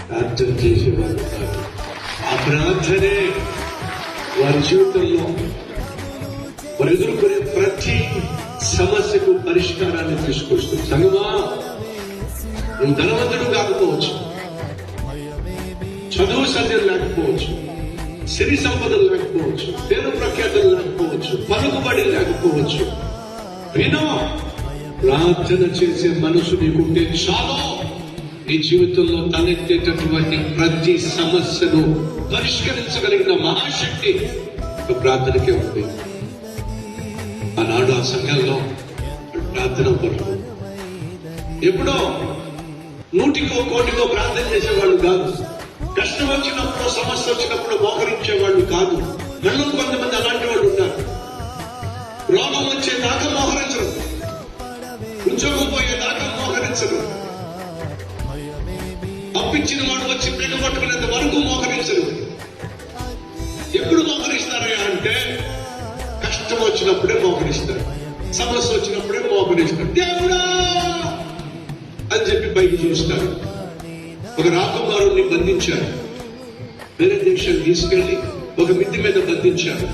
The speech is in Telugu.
ప్రార్థన చేసేవారు కాదు. ఆ ప్రార్థనే వారి జీవితంలో వారు ఎదుర్కొనే ప్రతి సమస్యకు పరిష్కారాన్ని తీసుకొస్తుంది. సంగమా, నువ్వు ధనవంతుడు కాకపోవచ్చు, చదువు సంధ్యలు లేకపోవచ్చు, సిరి సంపదలు లేకపోవచ్చు, పేరు ప్రఖ్యాతలు లేకపోవచ్చు, పలుకుబడి లేకపోవచ్చు, వినో, ప్రార్థన చేసే మనసు నీకుంటే చాలు. నీ జీవితంలో తలెత్తేటటువంటి ప్రతి సమస్యను పరిష్కరించగలిగిన మహాశక్తి ప్రార్థనకే ఉంది. ఆనాడు ఆ సంఘంలో ప్రార్థన పడుతుంది. ఎప్పుడో 100కో 1,00,000కో ప్రార్థన చేసేవాళ్ళు కాదు. కష్టం వచ్చినప్పుడు, సమస్య వచ్చినప్పుడు మోకరించేవాళ్ళు కాదు. నన్ను కొంతమంది అలాంటి వాళ్ళు ఉన్నారు. రోగం వచ్చేదాకా మోహరించరు, ఉద్యోగం పోయేదాకా మోహరించరు, అప్పించిన వాడు వచ్చి పట్టుకునేంత వరకు మోహరించరు. ఎప్పుడు మోహరిస్తారయ్యా అంటే కష్టం వచ్చినప్పుడే మోహరిస్తారు, సమస్య వచ్చినప్పుడే మోహరిస్తారు. దేవుడా అని చెప్పి పైకి చూస్తారు. ఒక రాకుమారుణ్ణి బంధించారు, వేరే దేశాన్ని తీసుకెళ్లి ఒక మిద్ది మీద బంధించారు.